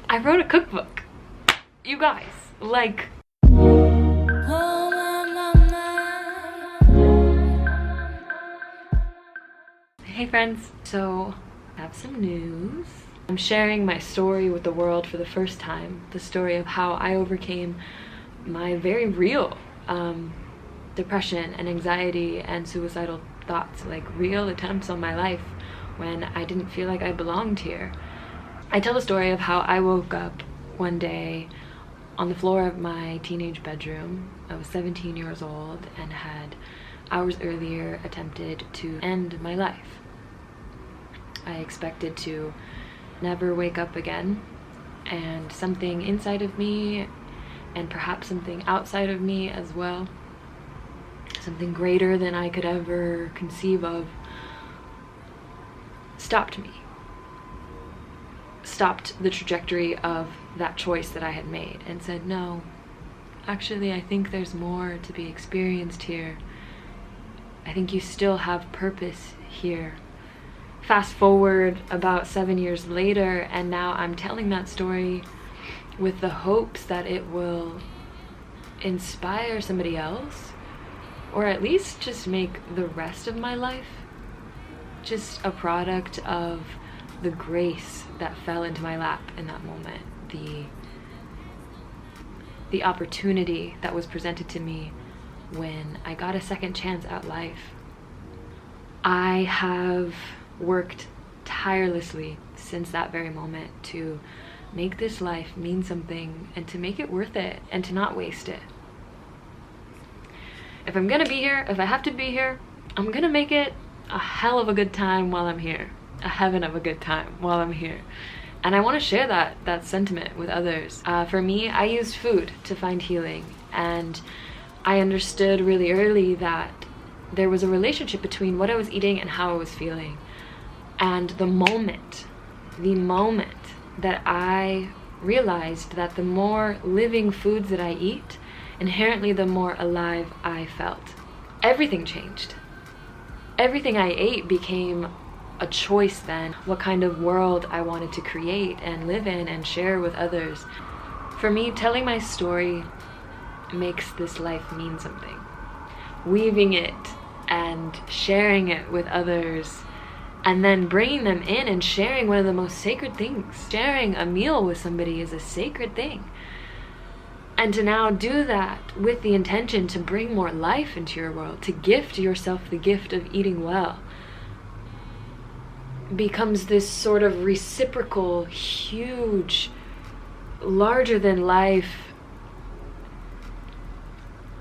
I wrote a cookbook. You guys, like... Hey friends, so I have some news. I'm sharing my story with the world for the first time. The story of how I overcame my very real depression and anxiety and suicidal thoughts, like real attempts on my life when I didn't feel like I belonged here. I tell the story of how I woke up one day on the floor of my teenage bedroom. I was 17 years old and had hours earlier attempted to end my life. I expected to never wake up again, and something inside of me, and perhaps something outside of me as well, something greater than I could ever conceive of, stopped me. Stopped the trajectory of that choice that I had made and said, no, actually I think there's more to be experienced here. I think you still have purpose here. Fast forward about 7 years later, and now I'm telling that story with the hopes that it will inspire somebody else, or at least just make the rest of my life just a product of the grace that fell into my lap in that moment, the opportunity that was presented to me when I got a second chance at life. I have worked tirelessly since that very moment to make this life mean something and to make it worth it and to not waste it. If I'm gonna be here, if I have to be here, I'm gonna make it a hell of a good time while I'm here. A heaven of a good time while I'm here. And I want to share that sentiment with others. For me, I used food to find healing, and I understood really early that there was a relationship between what I was eating and how I was feeling. And the moment that I realized that the more living foods that I eat, inherently the more alive I felt. Everything changed. Everything I ate became a choice then, what kind of world I wanted to create and live in and share with others. For me, telling my story makes this life mean something. Weaving it and sharing it with others, and then bringing them in and sharing one of the most sacred things. Sharing a meal with somebody is a sacred thing. And to now do that with the intention to bring more life into your world, to gift yourself the gift of eating well, becomes this sort of reciprocal, huge, larger than life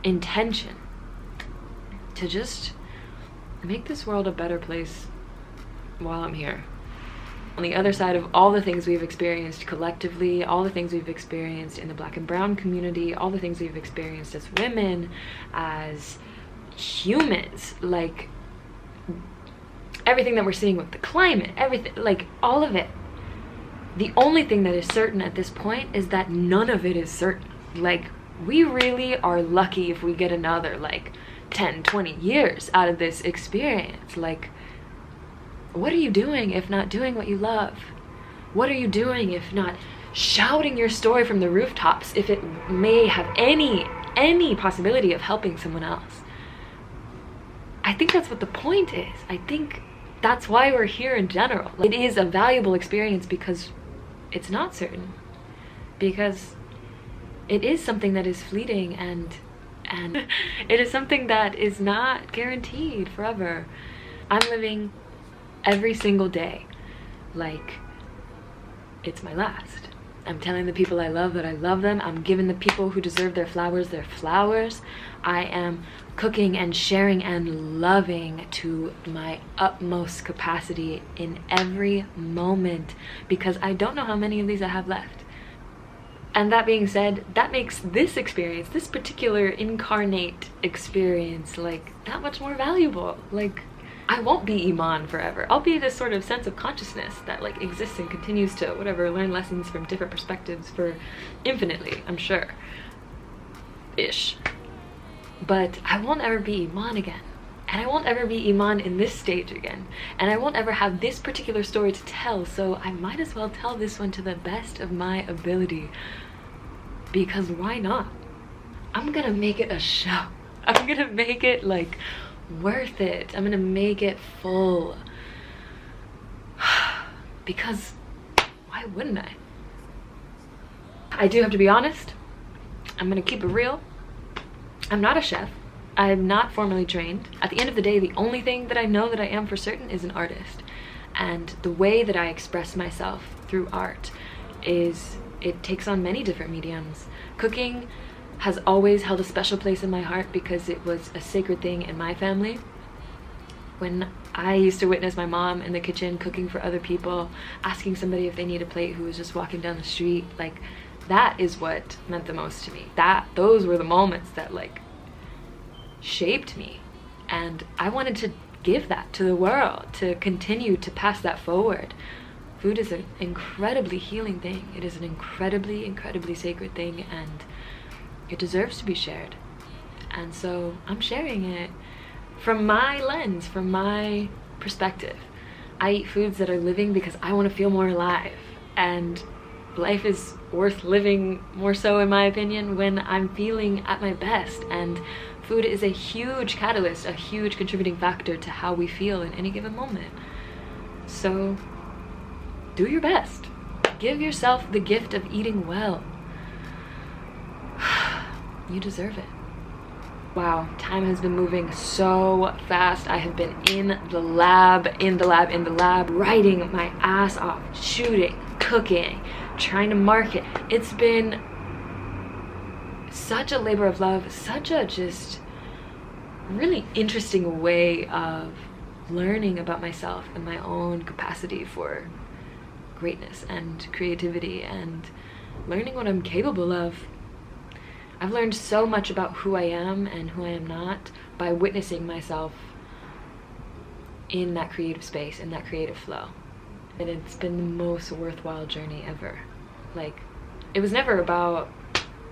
intention to just make this world a better place while I'm here. On the other side of all the things we've experienced collectively, all the things we've experienced in the Black and Brown community, all the things we've experienced as women, as humans, like everything that we're seeing with the climate, everything, like all of it. The only thing that is certain at this point is that none of it is certain. Like, we really are lucky if we get another like 10, 20 years out of this experience. Like, what are you doing if not doing what you love? What are you doing if not shouting your story from the rooftops if it may have any possibility of helping someone else? I think that's what the point is. I think that's why we're here in general. It is a valuable experience because it's not certain. Because it is something that is fleeting and it is something that is not guaranteed forever. I'm living every single day like it's my last. I'm telling the people I love that I love them. I'm giving the people who deserve their flowers. I am cooking and sharing and loving to my utmost capacity in every moment because I don't know how many of these I have left. And that being said, that makes this experience, this particular incarnate experience, like that much more valuable. Like, I won't be Iman forever. I'll be this sort of sense of consciousness that like exists and continues to whatever, learn lessons from different perspectives for infinitely, I'm sure. Ish. But I won't ever be Iman again. And I won't ever be Iman in this stage again. And I won't ever have this particular story to tell, so I might as well tell this one to the best of my ability. Because why not? I'm gonna make it a show. I'm gonna make it like worth it. I'm gonna make it full. Because why wouldn't I? I do have to be honest. I'm gonna keep it real. I'm not a chef. I'm not formally trained. At the end of the day, the only thing that I know that I am for certain is an artist. And the way that I express myself through art is, it takes on many different mediums. Cooking has always held a special place in my heart because it was a sacred thing in my family. When I used to witness my mom in the kitchen cooking for other people, asking somebody if they need a plate who was just walking down the street, like, that is what meant the most to me. Those were the moments that like shaped me, and I wanted to give that to the world, to continue to pass that forward. Food is an incredibly healing thing. It is an incredibly sacred thing, and it deserves to be shared. And so I'm sharing it from my lens, from my perspective. I eat foods that are living because I want to feel more alive, and life is worth living more so, in my opinion, when I'm feeling at my best. And food is a huge catalyst, a huge contributing factor to how we feel in any given moment. So do your best. Give yourself the gift of eating well. You deserve it. Wow, time has been moving so fast. I have been in the lab, writing my ass off, shooting, cooking, trying to market. It's been such a labor of love, such a just really interesting way of learning about myself and my own capacity for greatness and creativity, and learning what I'm capable of. I've learned so much about who I am and who I am not by witnessing myself in that creative space, in that creative flow. And it's been the most worthwhile journey ever. Like, it was never about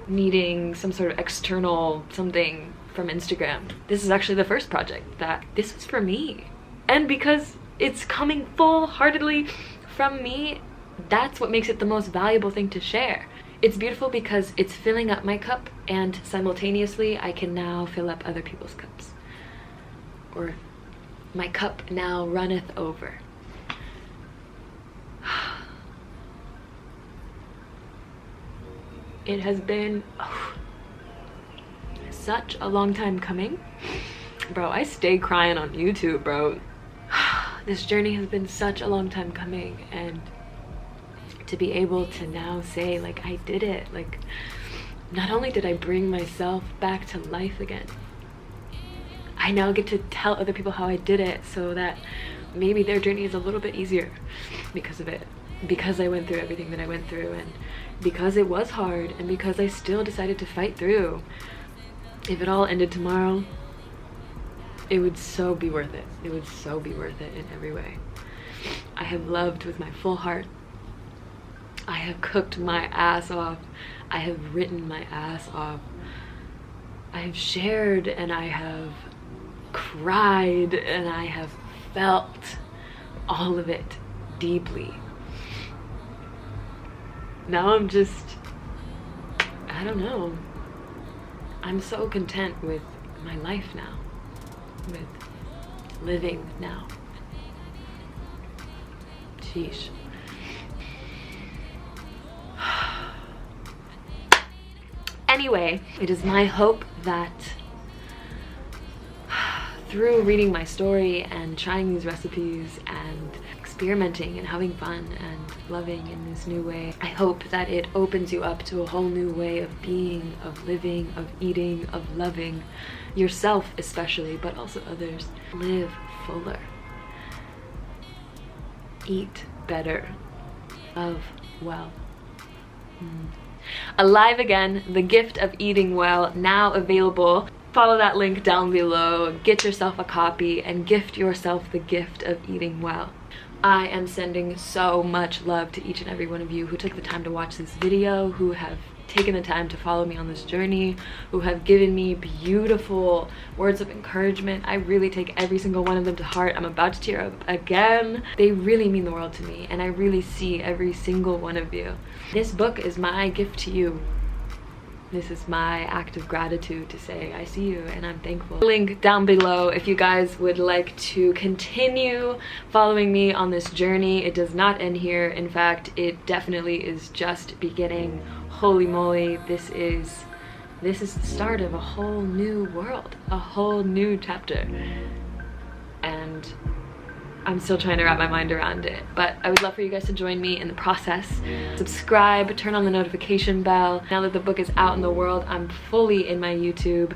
needing some sort of external something from Instagram. This is actually the first project that this was for me. And because it's coming full-heartedly from me, that's what makes it the most valuable thing to share. It's beautiful because it's filling up my cup, and simultaneously I can now fill up other people's cups. Or my cup now runneth over. It has been such a long time coming. Bro, I stay crying on YouTube, bro. This journey has been such a long time coming, and to be able to now say, like, I did it. Like, not only did I bring myself back to life again, I now get to tell other people how I did it, so that maybe their journey is a little bit easier because of it. Because I went through everything that I went through, and because it was hard, and because I still decided to fight through. If it all ended tomorrow, it would so be worth it. It would so be worth it in every way. I have loved with my full heart. I have cooked my ass off. I have written my ass off. I have shared, and I have cried, and I have felt all of it deeply. Now I'm just, I don't know. I'm so content with my life now, with living now. Sheesh. Anyway, it is my hope that through reading my story and trying these recipes and experimenting and having fun and loving in this new way, I hope that it opens you up to a whole new way of being, of living, of eating, of loving yourself especially, but also others. Live fuller. Eat better. Love well. Alive Again, The Gift of Eating Well, now available. Follow that link down below, get yourself a copy, and gift yourself the gift of eating well. I am sending so much love to each and every one of you who took the time to watch this video, who have taken the time to follow me on this journey, who have given me beautiful words of encouragement. I really take every single one of them to heart. I'm about to tear up again. They really mean the world to me, and I really see every single one of you. This book is my gift to you. This is my act of gratitude to say I see you and I'm thankful. Link down below if you guys would like to continue following me on this journey. It does not end here. In fact, it definitely is just beginning. Holy moly, this is the start of a whole new world, a whole new chapter. And I'm still trying to wrap my mind around it, but I would love for you guys to join me in the process. Subscribe, turn on the notification bell. Now that the book is out in the world, I'm fully in my YouTube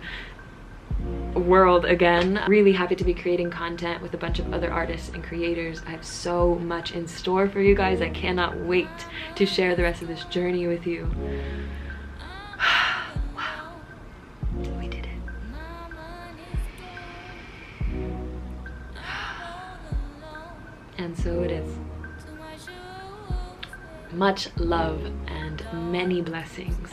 world again. Really happy to be creating content with a bunch of other artists and creators. I have so much in store for you guys. I cannot wait to share the rest of this journey with you. Wow, we did it. And so it is. Much love and many blessings.